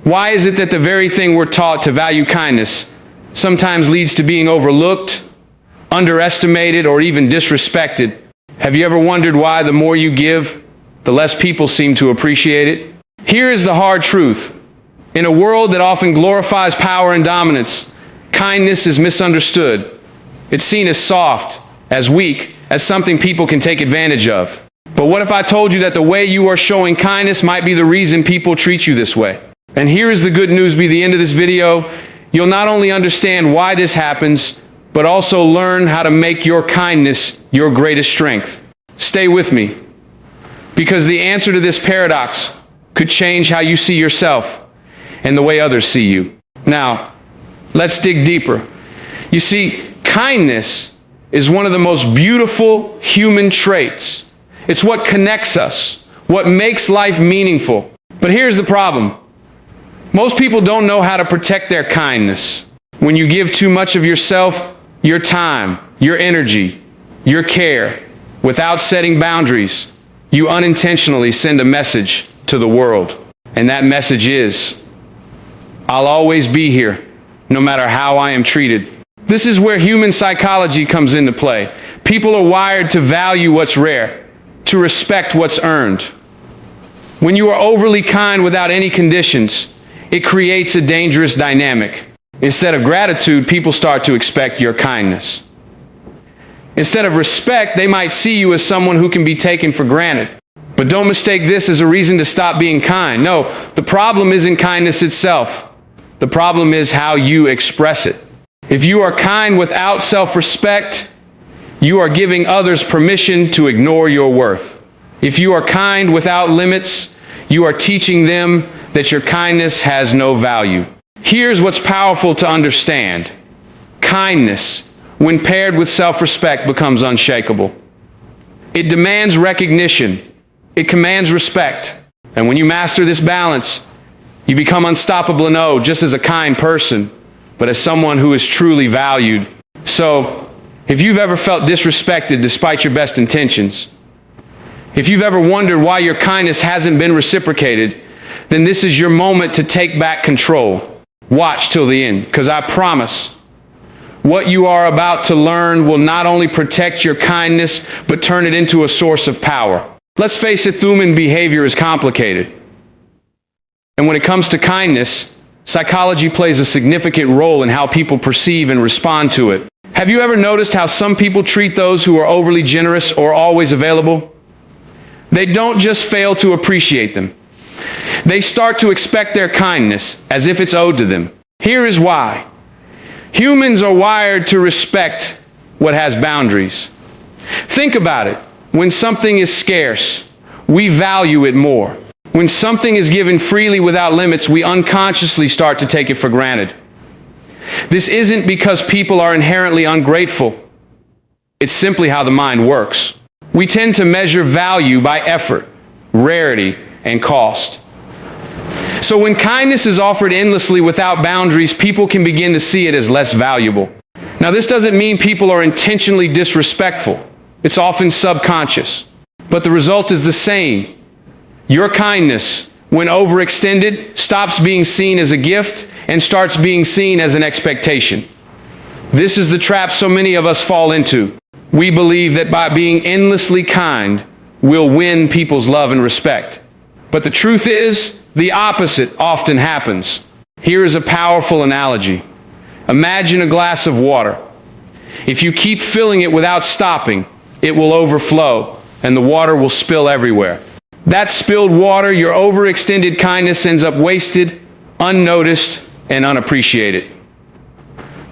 Why is it that the very thing we're taught to value kindness sometimes leads to being overlooked, underestimated, or even disrespected? Have you ever wondered why the more you give, the less people seem to appreciate it? Here is the hard truth. In a world that often glorifies power and dominance, kindness is misunderstood. It's seen as soft, as weak, as something people can take advantage of. But what if I told you that the way you are showing kindness might be the reason people treat you this way? And here is the good news. By the end of this video, you'll not only understand why this happens, but also learn how to make your kindness your greatest strength. Stay with me, because the answer to this paradox could change how you see yourself and the way others see you. Now, let's dig deeper. You see, kindness is one of the most beautiful human traits. It's what connects us, what makes life meaningful. But here's the problem. Most people don't know how to protect their kindness. When you give too much of yourself, your time, your energy, your care, without setting boundaries, you unintentionally send a message to the world. And that message is, I'll always be here, no matter how I am treated. This is where human psychology comes into play. People are wired to value what's rare, to respect what's earned. When you are overly kind without any conditions, it creates a dangerous dynamic. Instead of gratitude, people start to expect your kindness. Instead of respect, they might see you as someone who can be taken for granted. But don't mistake this as a reason to stop being kind. No, the problem isn't kindness itself. The problem is how you express it. If you are kind without self-respect, you are giving others permission to ignore your worth. If you are kind without limits, you are teaching them that your kindness has no value. Here's what's powerful to understand. Kindness, when paired with self-respect, becomes unshakable. It demands recognition. It commands respect. And when you master this balance, you become unstoppable just as a kind person, but as someone who is truly valued. So, if you've ever felt disrespected despite your best intentions, if you've ever wondered why your kindness hasn't been reciprocated, then this is your moment to take back control. Watch till the end, because I promise, what you are about to learn will not only protect your kindness, but turn it into a source of power. Let's face it, human behavior is complicated. And when it comes to kindness, psychology plays a significant role in how people perceive and respond to it. Have you ever noticed how some people treat those who are overly generous or always available? They don't just fail to appreciate them. They start to expect their kindness as if it's owed to them. Here is why. Humans are wired to respect what has boundaries. Think about it. When something is scarce, we value it more. When something is given freely without limits, we unconsciously start to take it for granted. This isn't because people are inherently ungrateful. It's simply how the mind works. We tend to measure value by effort, rarity, and cost. So when kindness is offered endlessly without boundaries, people can begin to see it as less valuable. Now, this doesn't mean people are intentionally disrespectful. It's often subconscious. But the result is the same. Your kindness, when overextended, stops being seen as a gift and starts being seen as an expectation. This is the trap so many of us fall into. We believe that by being endlessly kind, we'll win people's love and respect. But the truth is, the opposite often happens. Here is a powerful analogy. Imagine a glass of water. If you keep filling it without stopping, it will overflow and the water will spill everywhere. That spilled water, your overextended kindness, ends up wasted, unnoticed, and unappreciated.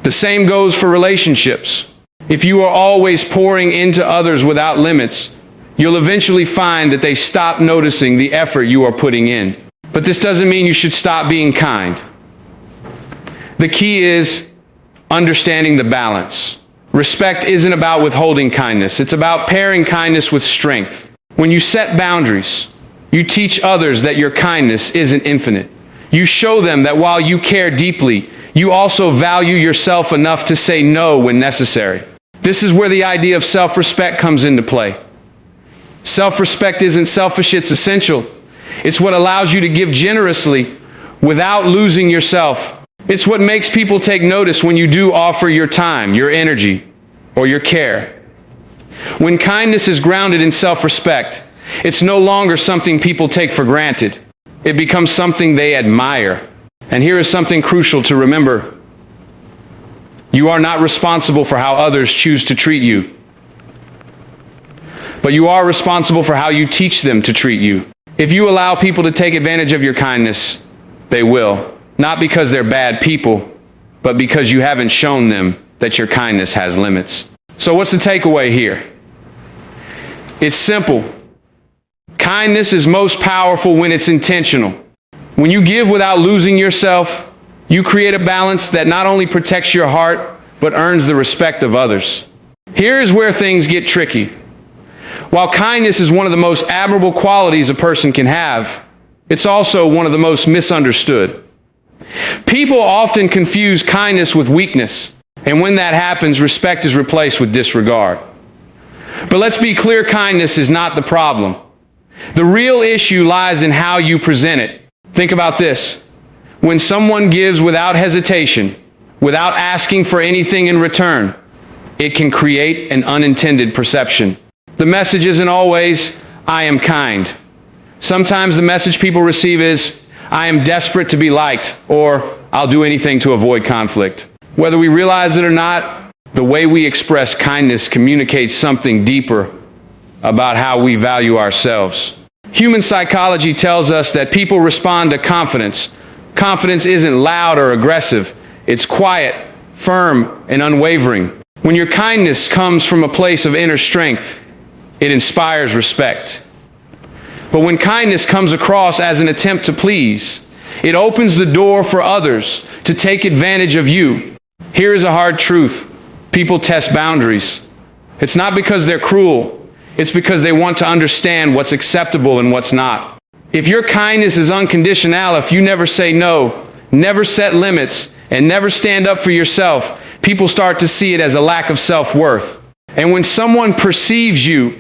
The same goes for relationships. If you are always pouring into others without limits, you'll eventually find that they stop noticing the effort you are putting in. But this doesn't mean you should stop being kind. The key is understanding the balance. Respect isn't about withholding kindness. It's about pairing kindness with strength. When you set boundaries, you teach others that your kindness isn't infinite. You show them that while you care deeply, you also value yourself enough to say no when necessary. This is where the idea of self-respect comes into play. Self-respect isn't selfish, it's essential. It's what allows you to give generously without losing yourself. It's what makes people take notice when you do offer your time, your energy, or your care. When kindness is grounded in self-respect, it's no longer something people take for granted. It becomes something they admire. And here is something crucial to remember. You are not responsible for how others choose to treat you, but you are responsible for how you teach them to treat you. If you allow people to take advantage of your kindness, they will. Not because they're bad people, but because you haven't shown them that your kindness has limits. So what's the takeaway here? It's simple. Kindness is most powerful when it's intentional. When you give without losing yourself, you create a balance that not only protects your heart, but earns the respect of others. Here's where things get tricky. While kindness is one of the most admirable qualities a person can have, it's also one of the most misunderstood. People often confuse kindness with weakness, and when that happens, respect is replaced with disregard. But let's be clear, kindness is not the problem. The real issue lies in how you present it. Think about this. When someone gives without hesitation, without asking for anything in return, it can create an unintended perception. The message isn't always, "I am kind." Sometimes the message people receive is, "I am desperate to be liked," or "I'll do anything to avoid conflict." Whether we realize it or not, the way we express kindness communicates something deeper about how we value ourselves. Human psychology tells us that people respond to confidence. Confidence isn't loud or aggressive. It's quiet, firm, and unwavering. When your kindness comes from a place of inner strength, it inspires respect. But when kindness comes across as an attempt to please, it opens the door for others to take advantage of you. Here is a hard truth. People test boundaries. It's not because they're cruel. It's because they want to understand what's acceptable and what's not. If your kindness is unconditional, if you never say no, never set limits, and never stand up for yourself, people start to see it as a lack of self-worth. And when someone perceives you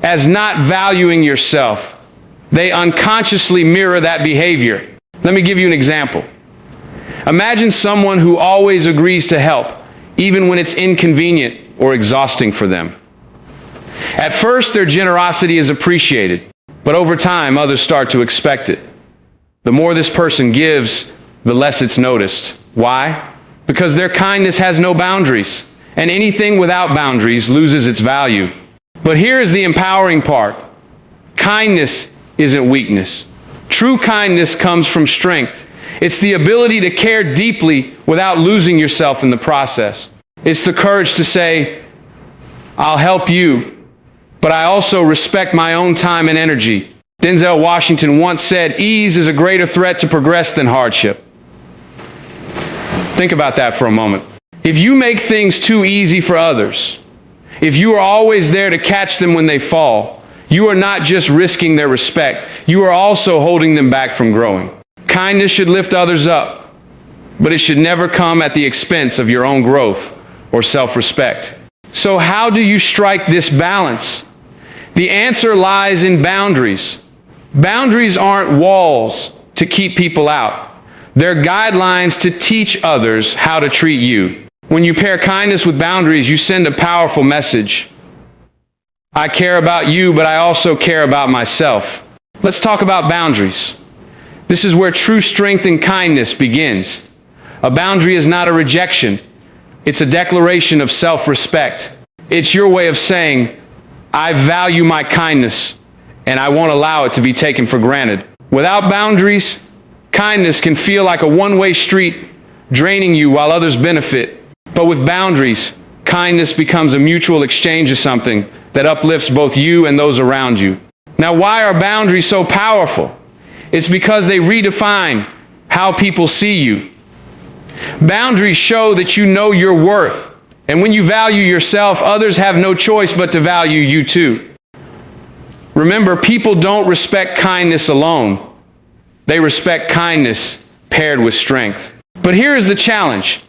as not valuing yourself, they unconsciously mirror that behavior. Let me give you an example. Imagine someone who always agrees to help, even when it's inconvenient or exhausting for them. At first, their generosity is appreciated, but over time, others start to expect it. The more this person gives, the less it's noticed. Why? Because their kindness has no boundaries, and anything without boundaries loses its value. But here is the empowering part. Kindness isn't weakness. True kindness comes from strength. It's the ability to care deeply without losing yourself in the process. It's the courage to say, "I'll help you, but I also respect my own time and energy." Denzel Washington once said, "Ease is a greater threat to progress than hardship." Think about that for a moment. If you make things too easy for others, if you are always there to catch them when they fall, you are not just risking their respect, you are also holding them back from growing. Kindness should lift others up, but it should never come at the expense of your own growth or self-respect. So how do you strike this balance? The answer lies in boundaries. Boundaries aren't walls to keep people out. They're guidelines to teach others how to treat you. When you pair kindness with boundaries, you send a powerful message. I care about you, but I also care about myself. Let's talk about boundaries. This is where true strength and kindness begins. A boundary is not a rejection. It's a declaration of self-respect. It's your way of saying, I value my kindness, and I won't allow it to be taken for granted. Without boundaries, kindness can feel like a one-way street, draining you while others benefit. But with boundaries, kindness becomes a mutual exchange of something that uplifts both you and those around you. Now, why are boundaries so powerful? It's because they redefine how people see you. Boundaries show that you know your worth. And when you value yourself, others have no choice but to value you too. Remember, people don't respect kindness alone. They respect kindness paired with strength. But here is the challenge.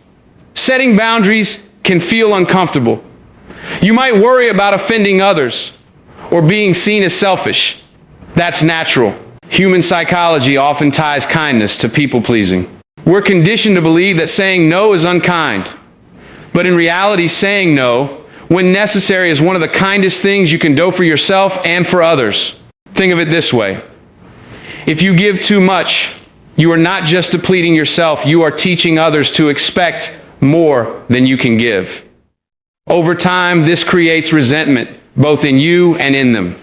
Setting boundaries can feel uncomfortable. You might worry about offending others or being seen as selfish. That's natural. Human psychology often ties kindness to people-pleasing. We're conditioned to believe that saying no is unkind. But in reality, saying no, when necessary, is one of the kindest things you can do for yourself and for others. Think of it this way. If you give too much, you are not just depleting yourself, you are teaching others to expect more than you can give. Over time, this creates resentment, both in you and in them.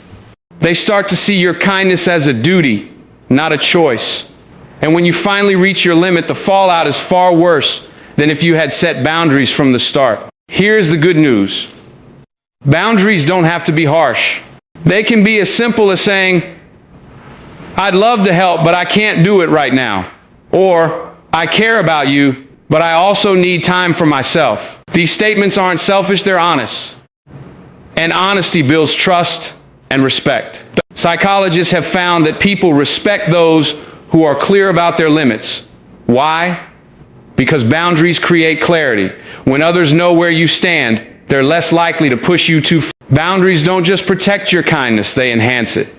They start to see your kindness as a duty, not a choice. And when you finally reach your limit, the fallout is far worse than if you had set boundaries from the start. Here's the good news. Boundaries don't have to be harsh. They can be as simple as saying, "I'd love to help, but I can't do it right now." Or, "I care about you, but I also need time for myself." These statements aren't selfish, they're honest. And honesty builds trust and respect. Psychologists have found that people respect those who are clear about their limits. Why? Because boundaries create clarity. When others know where you stand, they're less likely to push you too far. Boundaries don't just protect your kindness, they enhance it.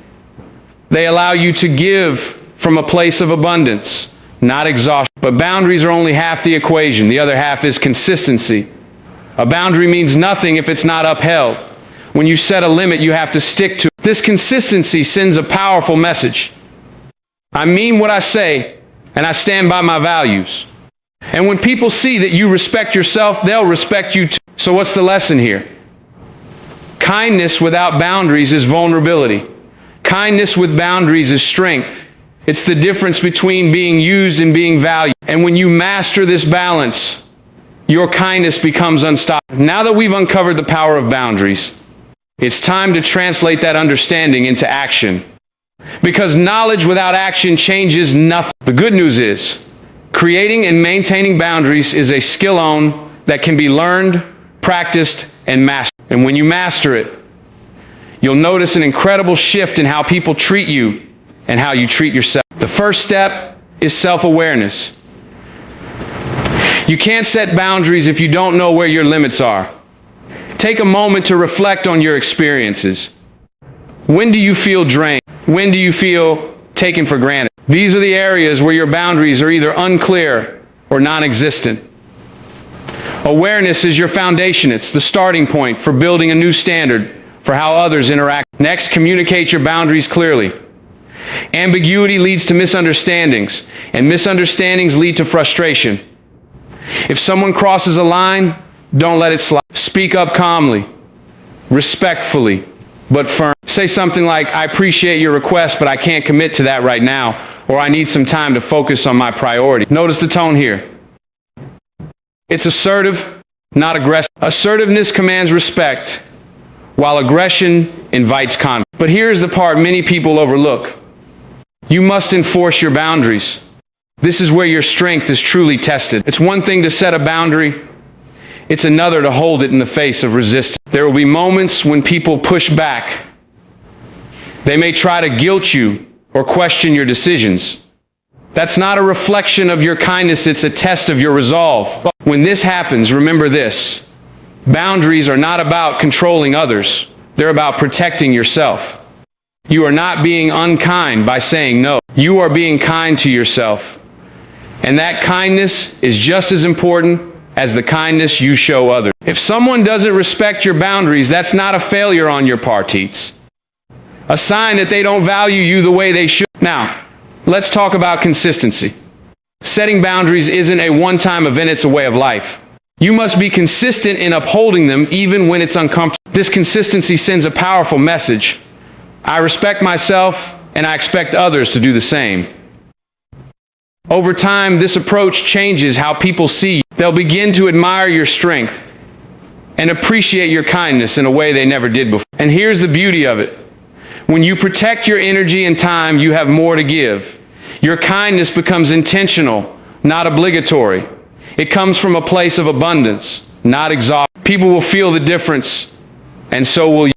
They allow you to give from a place of abundance, not exhaustion. But boundaries are only half the equation. The other half is consistency. A boundary means nothing if it's not upheld. When you set a limit, you have to stick to it. This consistency sends a powerful message. I mean what I say, and I stand by my values. And when people see that you respect yourself, they'll respect you too. So what's the lesson here? Kindness without boundaries is vulnerability. Kindness with boundaries is strength. It's the difference between being used and being valued. And when you master this balance, your kindness becomes unstoppable. Now that we've uncovered the power of boundaries, it's time to translate that understanding into action. Because knowledge without action changes nothing. The good news is, creating and maintaining boundaries is a skill that can be learned, practiced, and mastered. And when you master it, you'll notice an incredible shift in how people treat you and how you treat yourself. The first step is self-awareness. You can't set boundaries if you don't know where your limits are. Take a moment to reflect on your experiences. When do you feel drained? When do you feel taken for granted? These are the areas where your boundaries are either unclear or non-existent. Awareness is your foundation. It's the starting point for building a new standard for how others interact. Next, communicate your boundaries clearly. Ambiguity leads to misunderstandings, and misunderstandings lead to frustration. If someone crosses a line, don't let it slide. Speak up calmly, respectfully, but firm. Say something like, "I appreciate your request, but I can't commit to that right now," or "I need some time to focus on my priority." Notice the tone here. It's assertive, not aggressive. Assertiveness commands respect, while aggression invites conflict. But here's the part many people overlook. You must enforce your boundaries. This is where your strength is truly tested. It's one thing to set a boundary. It's another to hold it in the face of resistance. There will be moments when people push back. They may try to guilt you or question your decisions. That's not a reflection of your kindness, it's a test of your resolve. When this happens, remember this. Boundaries are not about controlling others. They're about protecting yourself. You are not being unkind by saying no. You are being kind to yourself. And that kindness is just as important as the kindness you show others. If someone doesn't respect your boundaries, that's not a failure on your part, It's a sign that they don't value you the way they should. Now, let's talk about consistency. Setting boundaries isn't a one-time event, it's a way of life. You must be consistent in upholding them even when it's uncomfortable. This consistency sends a powerful message. I respect myself, and I expect others to do the same. Over time, this approach changes how people see you. They'll begin to admire your strength and appreciate your kindness in a way they never did before. And here's the beauty of it. When you protect your energy and time, you have more to give. Your kindness becomes intentional, not obligatory. It comes from a place of abundance, not exhaustion. People will feel the difference, and so will you.